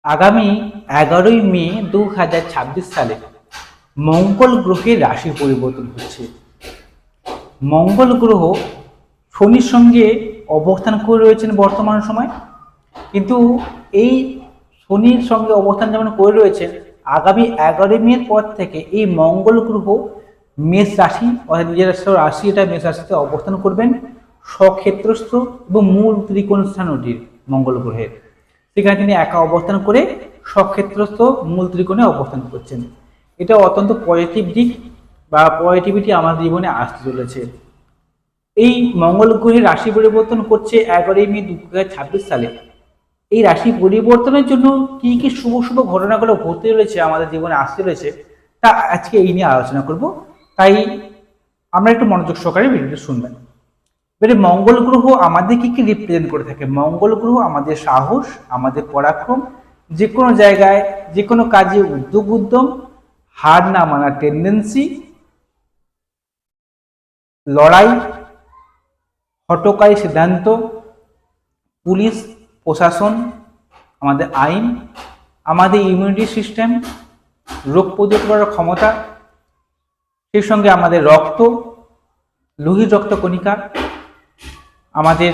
আগামী 11ই মে 2026 সালে মঙ্গল গ্রহের রাশি পরিবর্তন হচ্ছে। মঙ্গল গ্রহ শনির সঙ্গে অবস্থান করে রয়েছেন বর্তমান সময়, কিন্তু এই শনির সঙ্গে অবস্থান যেমন করে রয়েছেন, আগামী 11ই মে পর থেকে এই মঙ্গল গ্রহ মেষ রাশি অর্থাৎ নিজের রাশি এটা মেষ রাশিতে অবস্থান করবেন স্বক্ষেত্রস্থ এবং মূল ত্রিকোণ স্থানটির মঙ্গল গ্রহের। সেখানে তিনি একা অবস্থান করে স্বক্ষেত্রস্থ মূল ত্রিকোণে অবস্থান করছেন। এটা অত্যন্ত পজিটিভ দিক বা পজিটিভিটি আমাদের জীবনে আসতে চলেছে। এই মঙ্গল গ্রহের রাশি পরিবর্তন করছে 11ই মে 2026 সালে। এই রাশি পরিবর্তনের জন্য কি কি শুভ শুভ ঘটনাগুলো ঘটতে চলেছে, আমাদের জীবনে আসতে চলেছে, তা আজকে এই নিয়ে আলোচনা করব। তাই আমরা একটু মনোযোগ সহকারে ভিডিওটি শুনবেন। এবারে মঙ্গল গ্রহ আমাদের কি কি রিপ্রেজেন্ট করে থাকে? মঙ্গল গ্রহ আমাদের সাহস, আমাদের পরাক্রম, যে কোনো জায়গায় যে কোনো কাজে উদ্যম, হার না মানার টেন্ডেন্সি, লড়াই, হঠকারী সিদ্ধান্ত, পুলিশ প্রশাসন, আমাদের আইন, আমাদের ইমিউনিটি সিস্টেম, রোগ প্রতিরোধ করার ক্ষমতা, সেই সঙ্গে আমাদের রক্ত, লোহিত রক্ত কণিকা, আমাদের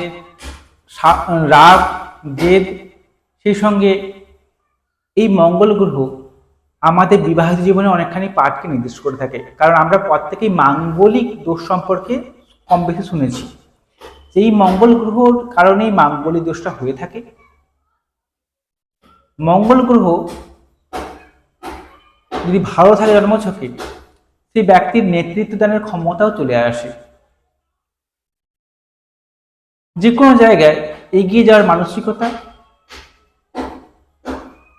রাগ, জেদ, সেই সঙ্গে এই মঙ্গল গ্রহ আমাদের বিবাহিত জীবনে অনেকখানি পার্টকে নির্দেশ করে থাকে। কারণ আমরা প্রত্যেকেই মাঙ্গলিক দোষ সম্পর্কে কম বেশি শুনেছি। এই মঙ্গল গ্রহর কারণেই মাঙ্গলিক দোষটা হয়ে থাকে। মঙ্গল গ্রহ যদি ভালো থাকে জন্মছকে, সেই ব্যক্তির নেতৃত্ব দানের ক্ষমতাও চলে আসে। যে কোনো জায়গায় এগিয়ে যাওয়ার মানসিকতা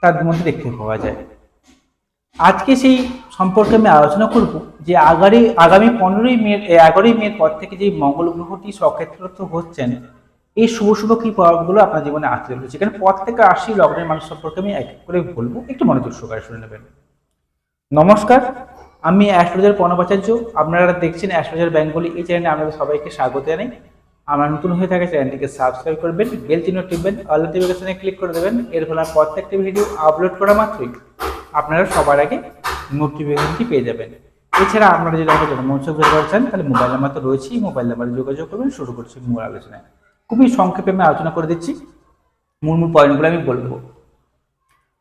তার মধ্যে দেখতে পাওয়া যায়। আজকে সেই সম্পর্কে আমি আলোচনা করব যে আগামী 11ই মে পর থেকে যে মঙ্গল গ্রহটি স্বক্ষেত্রস্থ হচ্ছেন, এই শুভ শুভ কি প্রভাবগুলো আপনার জীবনে আসতে চলেছে। এখানে প্রত্যেক রাশি লগ্নের মানুষ সম্পর্কে আমি এক করে বলবো, একটু মনোযোগ সহকারে শুনে নেবেন। নমস্কার, আমি অ্যাস্ট্রোলজার প্রণবাচার্য। আপনারা দেখছেন অ্যাস্ট্রোলজার বেঙ্গলি। এই চ্যানেলে আপনাদের সবাইকে স্বাগত জানাই। আমার নতুন হয়ে থাকে চ্যানেলটিকে সাবস্ক্রাইব করবেন, বেল চিহ্ন টিপবেন, অল নোটিফিকেশনে ক্লিক করে দেবেন। এর ফলে প্রত্যেকটি ভিডিও আপলোড করা মাত্রই আপনারা সবার আগে নোটিফিকেশনটি পেয়ে যাবেন। এছাড়া আপনারা যদি আমাকে জন্মোৎসব করছেন, তাহলে মোবাইল নাম্বার তো রয়েছেই, মোবাইল নাম্বারে যোগাযোগ করবেন। শুরু করছি মূল আলোচনায়। খুবই সংক্ষেপে আমি আলোচনা করে দিচ্ছি, মূল পয়েন্টগুলো আমি বলবো।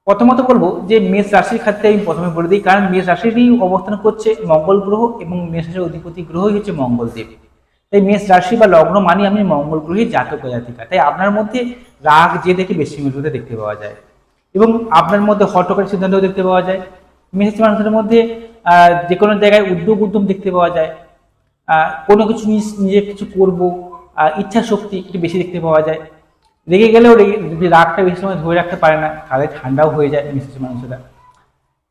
প্রথমত বলবো যে মেষ রাশির ক্ষেত্রে আমি প্রথমে বলে দিই, কারণ মেষ রাশিরই অবস্থান করছে মঙ্গল গ্রহ এবং মেষ রাশির অধিপতি গ্রহই হচ্ছে মঙ্গলদেব। তাই মেষ রাশি বা লগ্ন মানি আমি মঙ্গল গ্রহের জাতক জাতিকা। তাই আপনার মধ্যে রাগ যে দেখে বেশি মৃত্যুতে দেখতে পাওয়া যায় এবং আপনার মধ্যে হঠকারী সিদ্ধান্তও দেখতে পাওয়া যায়। মেষ মানুষের মধ্যে যে কোনো জায়গায় উদ্যম দেখতে পাওয়া যায়। কোনো কিছু নিজে কিছু করবো, ইচ্ছা শক্তি একটু বেশি দেখতে পাওয়া যায়। রেগে গেলেও যদি রাগটা বেশি সময় ধরে রাখতে পারে না, তাহলে ঠান্ডাও হয়ে যায় মেষরাশির মানুষেরা।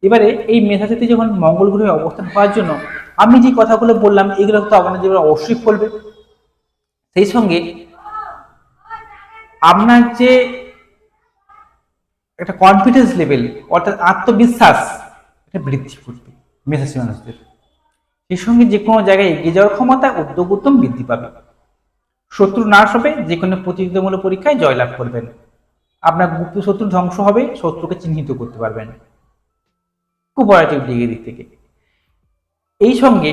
এবারে এই মেষরাশিতে যখন মঙ্গল গ্রহে অবস্থান হওয়ার জন্য আমি যে কথাগুলো বললাম, এগুলো তো আপনার জীবনে অবশ্যই ফলবে। সেই সঙ্গে আপনার যে একটা কনফিডেন্স লেভেল অর্থাৎ আত্মবিশ্বাস, এটা বৃদ্ধি করবে মেষরাশি মানুষদের। সেই সঙ্গে যে কোনো জায়গায় এগিয়ে যাওয়ার ক্ষমতা, উদ্যম বৃদ্ধি পাবে। শত্রু নাশ হবে, যে কোনো প্রতিযোগিতামূলক পরীক্ষায় জয়লাভ করবেন। আপনার গুপ্ত শত্রু ধ্বংস হবে, শত্রুকে চিহ্নিত করতে পারবেন। খুব পজিটিভ দিক থেকে। এই সঙ্গে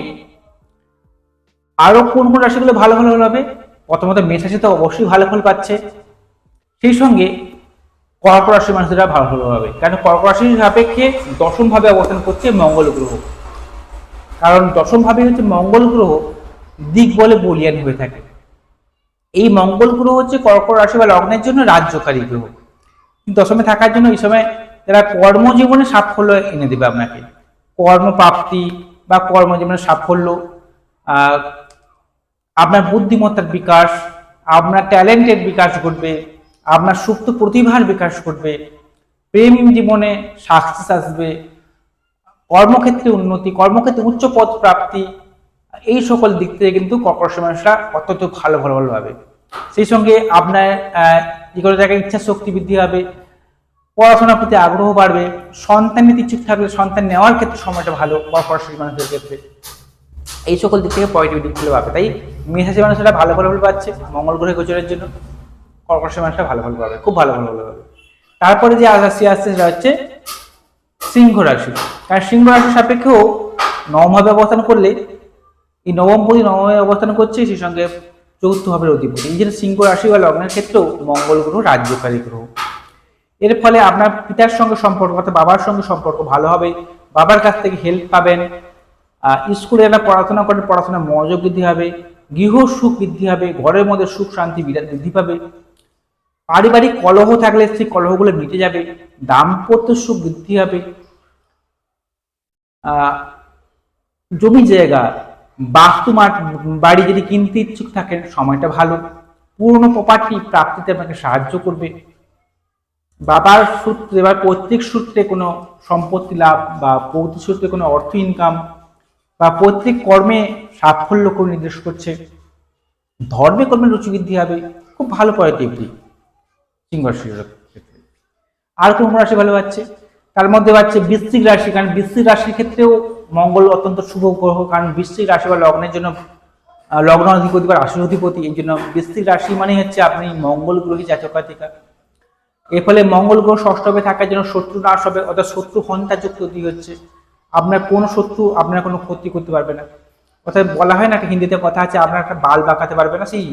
আরো কোন কোন রাশিগুলো ভালো ভালো হবে? প্রথমত মেষ রাশি তো অবশ্যই ভালো ফল পাচ্ছে। সেই সঙ্গে কর্কট রাশির মানুষেরা ভালো ভালো হবে, কারণ কর্কট রাশির সাপেক্ষে দশম ভাবে অবস্থান করছে মঙ্গল গ্রহ। কারণ দশম ভাবে হচ্ছে মঙ্গল গ্রহ দিক বলে বলিয়ান হয়ে থাকে। এই মঙ্গল গ্রহ হচ্ছে কর্কট রাশি বা লগ্নের জন্য রাজ্যকারী গ্রহ। দশমে থাকার জন্য এই সময় যারা কর্মজীবনে সাফল্য এনে দেবে আপনাকে, কর্মপ্রাপ্তি বা কর্মজীবনের সাফল্য, আপনার বুদ্ধিমত্তার বিকাশ, আপনার ট্যালেন্টের বিকাশ ঘটবে, আপনার সুপ্ত প্রতিভার বিকাশ ঘটবে, প্রেম জীবনে সাকসেস আসবে, কর্মক্ষেত্রে উন্নতি, কর্মক্ষেত্রে উচ্চ পদ প্রাপ্তি, এই সকল দিক থেকে কিন্তু কর্কট রাশির মানুষরা অত্যন্ত ভালো হবে। সেই সঙ্গে আপনার যে কোনো জায়গায় ইচ্ছা শক্তি বৃদ্ধি হবে, পড়াশোনার প্রতি আগ্রহ বাড়বে, সন্তানের ইচ্ছুক থাকলে সন্তান নেওয়ার ক্ষেত্রে সময়টা ভালো কর্কট রাশির মানুষদের ক্ষেত্রে। এই সকল দিক থেকে পজিটিভ দিকগুলো পাবে। তাই মেষ রাশির মানুষরা ভালো ফল পাচ্ছে মঙ্গল গ্রহে গোচরের জন্য। কর্কট রাশির মানুষরা ভালো ফল পাবে, খুব ভালো ফল পাবে। তারপরে যে রাশি আসছে সেটা হচ্ছে সিংহ রাশি। কারণ সিংহ রাশির সাপেক্ষেও নবমভাবে অবস্থান করলে, এই নবমপতি নবমভাবে অবস্থান করছে, সেই সঙ্গে চতুর্থ ভাবের অধিপতি। এই যে সিংহ রাশি বা লগ্নের ক্ষেত্রেও মঙ্গল গ্রহ রাজ্যকারী গ্রহ। এর ফলে আপনার পিতার সঙ্গে সম্পর্ক অর্থাৎ বাবার সঙ্গে সম্পর্ক ভালো হবে, বাবার কাছ থেকে হেল্প পাবেন, স্কুলে যারা পড়াশোনা করেন পড়াশোনার মনোযোগ বৃদ্ধি হবে, গৃহ সুখ বৃদ্ধি হবে, ঘরের মধ্যে সুখ শান্তি বৃদ্ধি পাবে, পারিবারিক কলহ থাকলে সেই কলহগুলো মিটে যাবে, দাম্পত্য সুখ বৃদ্ধি হবে, জমি জায়গা বাস্তু বাড়ি যদি কিনতে ইচ্ছুক থাকেন সময়টা ভালো, পুরনো প্রপার্টি প্রাপ্তিতে আপনাকে সাহায্য করবে, বাবার সূত্রে বা পৈতৃক সূত্রে কোনো সম্পত্তি লাভ বা পৈতৃক সূত্রে কোনো অর্থ ইনকাম বা পৈতৃক কর্মে সাফল্যকে নির্দেশ করছে, ধর্মে কর্মে রুচি বৃদ্ধি হবে, খুব ভালো পজিটিভলি সিংহ রাশির ক্ষেত্রে। আর কোন রাশি ভালো পাচ্ছে? তার মধ্যে পাচ্ছে বৃশ্চিক রাশি। কারণ বৃশ্চিক রাশির ক্ষেত্রেও মঙ্গল অত্যন্ত শুভ গ্রহ, কারণ বৃশ্চিক রাশি বা লগ্নের জন্য লগ্ন অধিপতি বা রাশির অধিপতি, এই জন্য বৃশ্চিক রাশি মানে হচ্ছে আপনি মঙ্গল গ্রহী জাতক জাতিকা। এর ফলে মঙ্গল গ্রহ ষষ্ঠভাবে থাকার জন্য শত্রু নাশ হবে, অর্থাৎ শত্রু হন্তা যুক্ত তৈরি হচ্ছে। আপনার কোনো শত্রু আপনার কোনো ক্ষতি করতে পারবে না। অর্থাৎ বলা হয় না, একটা হিন্দিতে কথা আছে, আপনার একটা বাল বাঁকাতে পারবে না, সেই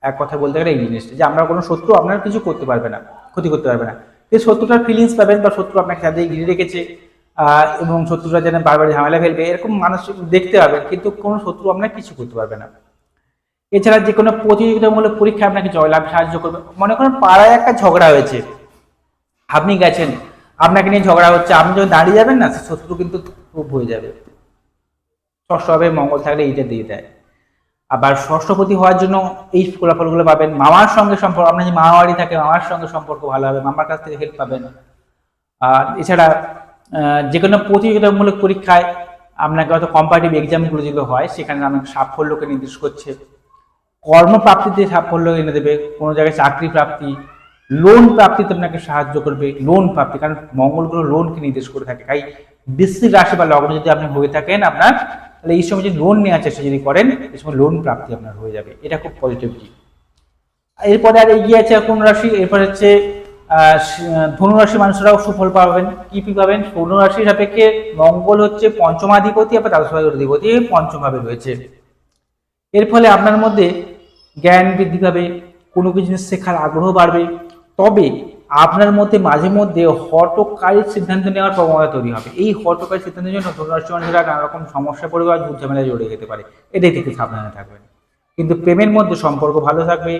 এক কথা বলতে গেলে এই জিনিসটা, যে আমরা কোনো শত্রু আপনার কিছু করতে পারবে না, ক্ষতি করতে পারবে না। এই শত্রুটার ফিলিংস পাবেন, বা শত্রু আপনাকে সাথে ঘিরে রেখেছে এবং শত্রুরা যেন বারবার ঝামেলা ফেলবে, এরকম মানুষ দেখতে পাবেন, কিন্তু কোনো শত্রু আপনার কিছু করতে পারবে না। এছাড়া যে কোনো প্রতিযোগিতামূলক পরীক্ষায় আপনাকে জয়লাভ সাহায্য করবে। মনে করেন পাড়ায় একটা ঝগড়া হয়েছে, আপনি গেছেন, আপনাকে নিয়ে ঝগড়া হচ্ছে, আপনি যখন দাঁড়িয়ে যাবেন না, শত্রু কিন্তু খুব হয়ে যাবে। ষষ্ঠভাবে মঙ্গল থাকলে এইটা দিয়ে দেয়। আবার ষষ্ঠপতি হওয়ার জন্য এই ফলাফলগুলো পাবেন। মামার সঙ্গে সম্পর্ক, আপনার যে মামা বাড়ি থাকে মামার সঙ্গে সম্পর্ক ভালো হবে, মামার কাছ থেকে হেল্প পাবেন। আর এছাড়া যে কোনো প্রতিযোগিতামূলক পরীক্ষায় আপনাকে হয়তো কম্পারেটিভ এক্সামগুলো যেগুলো হয় সেখানে আপনাকে সাফল্যকে নির্দেশ করছে। কর্মপ্রাপ্তিতে সাফল্য এনে দেবে, কোনো জায়গায় চাকরি প্রাপ্তি, লোন প্রাপ্তিতে আপনাকে সাহায্য করবে, লোন প্রাপ্তি, কারণ মঙ্গল গ্রহ লোনকে নির্দেশ করে থাকে। তাই বৃশ্চিক রাশি বা লগ্ন যদি আপনি হয়ে থাকেন আপনার, তাহলে এই সময় যদি লোন নেওয়ার চেষ্টা যদি করেন, এই সময় লোন প্রাপ্তি আপনার হয়ে যাবে, এটা খুব পজিটিভ দিক। এরপরে আর এগিয়ে আছে কোন রাশি? এরপরে হচ্ছে ধনুরাশি মানুষরাও সুফল পাবেন। কি পাবেন? ধনুরাশির সাপেক্ষে মঙ্গল হচ্ছে পঞ্চমাধিপতি, আবার দ্বাদশ ভাবের অধিপতি পঞ্চম ভাবে রয়েছে। এর ফলে আপনার মধ্যে জ্ঞান বৃদ্ধি পাবে, কোনো কিছু জিনিস শেখার আগ্রহ বাড়বে। তবে আপনার মধ্যে মাঝে মধ্যে হঠকারী সিদ্ধান্ত নেওয়ার প্রবণতা তৈরি হবে। এই হঠকারী সিদ্ধান্তের জন্য ধনুরাশি মানুষরা নানা রকম সমস্যা পড়বে বা ঝুট ঝামেলায় জড়িয়ে যেতে পারে, এটাই থেকে সাবধানে থাকবেন। কিন্তু প্রেমের মধ্যে সম্পর্ক ভালো থাকবে।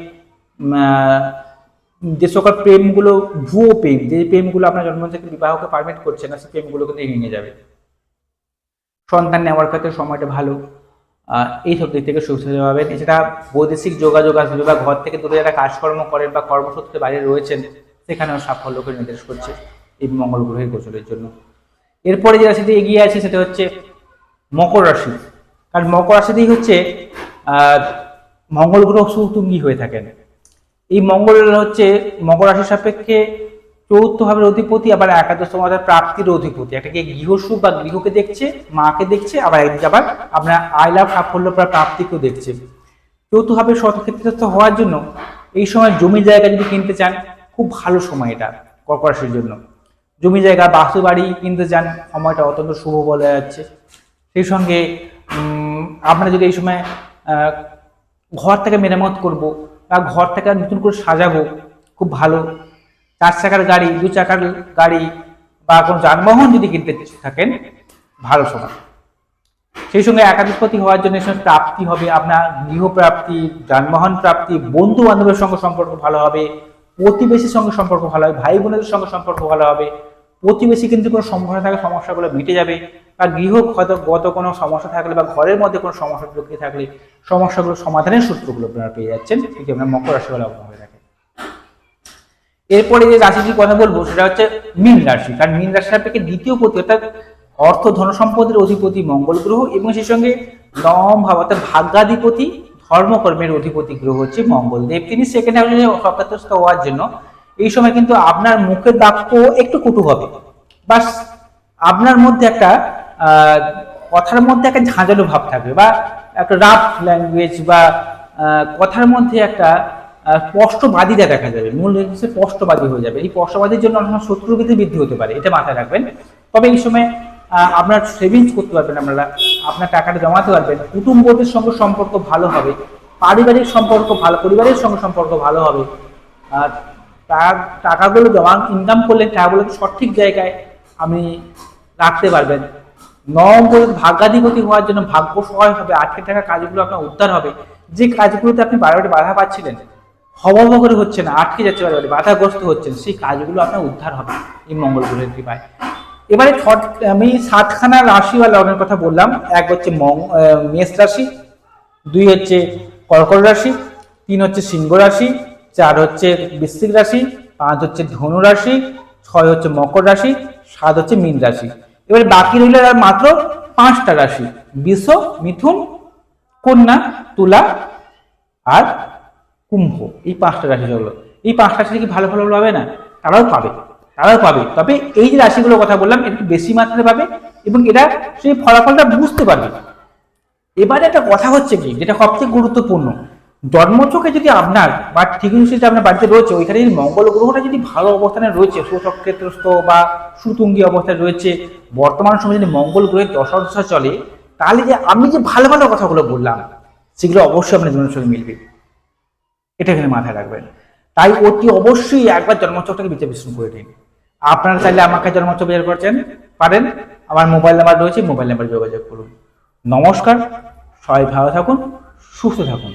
যে সকল প্রেমগুলো ভুয়ো প্রেম, যে প্রেমগুলো আপনার জন্ম থেকে বিবাহকে পারমিট করছে না, সেই প্রেমগুলো কিন্তু ভেঙে যাবে। সন্তান নেওয়ার ক্ষেত্রে সময়টা ভালো, এইসব দিক থেকে সুস্থ পাবেন। এছাড়া বৈদেশিক যোগাযোগ আসবে, বা ঘর থেকে দূরে যারা কাজকর্ম করেন বা কর্মসূত্রে বাইরে রয়েছেন সেখানেও সাফল্যকে নির্দেশ করছে এই মঙ্গল গ্রহের গোচরের জন্য। এরপরে যে রাশিটি এগিয়ে আছে সেটা হচ্ছে মকর রাশি। কারণ মকর রাশিতেই হচ্ছে মঙ্গল গ্রহ সুতুঙ্গী হয়ে থাকেন। এই মঙ্গল হচ্ছে মকর রাশির সাপেক্ষে চতুর্থ ভাবের অধিপতি, আবার একাদশ ভাবের প্রাপ্তির অধিপতি। একটাকে গৃহসুখ বা গৃহকে দেখছে, মাকে দেখছে, আবার একদিকে আবার আপনার আয়লাভ সাফল্য বা প্রাপ্তিকেও দেখছে। চতুর্থ ভাবের শতক্ষেত্রস্থ হওয়ার জন্য এই সময় জমি জায়গা যদি কিনতে চান, খুব ভালো সময় এটা মকর রাশির জন্য। জমি জায়গা বাস্তু বাড়ি কিনতে চান, সময়টা অত্যন্ত শুভ বলা যাচ্ছে। সেই সঙ্গে আপনারা যদি এই সময় ঘর থেকে মেরামত করব বা ঘর থেকে নতুন করে সাজাবো, খুব ভালো। 4 চাকার গাড়ি, 2 চাকার গাড়ি বা কোনো যানবাহন যদি কিনতে থাকেন, ভালো সময়। সেই সঙ্গে একাদশপতি হওয়ার জন্য প্রাপ্তি হবে, আপনার গৃহপ্রাপ্তি, যানবাহন প্রাপ্তি, বন্ধু বান্ধবের সঙ্গে সম্পর্ক ভালো হবে, প্রতিবেশীর সঙ্গে সম্পর্ক ভালো হবে, ভাই বোনদের সঙ্গে সম্পর্ক ভালো হবে। প্রতিবেশী কিন্তু কোনো সমস্যা থাকে, সমস্যাগুলো মিটে যাবে। বা গৃহগত কোনো সমস্যা থাকলে বা ঘরের মধ্যে কোনো সমস্যা ঢুকে থাকলে সমস্যাগুলো সমাধানের সূত্রগুলো আপনারা পেয়ে যাচ্ছেন, এটি আপনার মকর রাশি বলে অবগত হয়ে থাকে। এরপরে যে রাশিটির কথা বলবো সেটা হচ্ছে মীন রাশি। কারণ মীন রাশির সাপেক্ষে দ্বিতীয় পতি অর্থাৎ অর্থ ধন সম্পদের অধিপতি মঙ্গল গ্রহ, এবং সেই সঙ্গে নবম ভাব অর্থাৎ ভাগ্যাধিপতি ধর্মকর্মের অধিপতি গ্রহ হচ্ছে মঙ্গল দেব। তিনি সেকেন্ড হাউসে সক্ষেত্রস্থ হওয়ার জন্য এই সময় কিন্তু আপনার মুখের বাক্য একটু কটু হবে, বাস আপনার মধ্যে একটা কথার মধ্যে একটা ঝাঁঝালো ভাব থাকবে, বা একটা রাফ ল্যাঙ্গুয়েজ, বা কথার মধ্যে একটা স্পষ্টবাদিতা দেখা যাবে, মূল হচ্ছে স্পষ্টবাদী হয়ে যাবে। এই স্পষ্টবাদীর জন্য অনেক সময় শত্রু কিন্তু বৃদ্ধি হতে পারে, এটা মাথায় রাখবেন। তবে এই সময় আপনার সেভিংস করতে পারবেন, আপনারা আপনার টাকাটা জমাতে পারবেন, কুটুম্বদের সঙ্গে সম্পর্ক ভালো হবে, পারিবারিক সম্পর্ক ভালো, পরিবারের সঙ্গে সম্পর্ক ভালো হবে। আর তার টাকাগুলো জমা ইনকাম করলে টাকাগুলো সঠিক জায়গায় আপনি রাখতে পারবেন। নবম ভাগ্যাধিপতি হওয়ার জন্য ভাগ্য সহায় হবে, আটকে থাকা কাজগুলো আপনার উদ্ধার হবে। যে কাজগুলোতে আপনি বারবার বাধা পাচ্ছিলেন, হবহ করে হচ্ছে না, আটকে যাচ্ছে বারবার, বাধাগ্রস্ত হচ্ছেন, সেই কাজগুলো আপনার উদ্ধার হবে এই মঙ্গল গ্রহের কৃপায়। এবারে আমি 7খানা রাশি বা লগ্নের কথা বললাম। এক হচ্ছে মেষ রাশি, 2 হচ্ছে কর্কট রাশি, 3 হচ্ছে সিংহ রাশি, 4 হচ্ছে বৃশ্চিক রাশি, 5 হচ্ছে ধনু রাশি, 6 হচ্ছে মকর রাশি, 7 হচ্ছে মীন রাশি। এবারে বাকি রইল আর মাত্র 5টা রাশি, বৃষ, মিথুন, কন্যা, তুলা আর কুম্ভ। এই 5টা রাশি হলো। এই 5টা রাশি কি ভালো ভালো পাবে না? তারাও পাবে। তবে এই যে রাশিগুলোর কথা বললাম, একটু বেশি মাত্রায় পাবে এবং এরা সেই ফলাফলটা বুঝতে পারবে। এবারে একটা কথা হচ্ছে কি, যেটা সবচেয়ে গুরুত্বপূর্ণ, জন্মছকে যদি আপনার বা ঠিকুশিতে আপনার বাড়িতে রয়েছে, ওইখানে যদি মঙ্গল গ্রহটা যদি ভালো অবস্থানে রয়েছে, সুসক্ষেত্রস্থ বা সুতুঙ্গী অবস্থায় রয়েছে, বর্তমান সময়ে যদি মঙ্গল গ্রহের দশা চলে, তাহলে যে আমি যে ভালো ভালো কথাগুলো বললাম, সেগুলো অবশ্যই আপনার জীবনের সঙ্গে মিলবে। এটা এখানে মাথায় রাখবেন। তাই অতি অবশ্যই একবার জন্মছকটাকে বিচার বিশ্লেষণ করে নিন। আপনারা চাইলে আমাকে জন্মছক বের করছেন পারেন, আমার মোবাইল নাম্বার রয়েছে, মোবাইল নাম্বারে যোগাযোগ করুন। নমস্কার, সবাই ভালো থাকুন, সুস্থ থাকুন।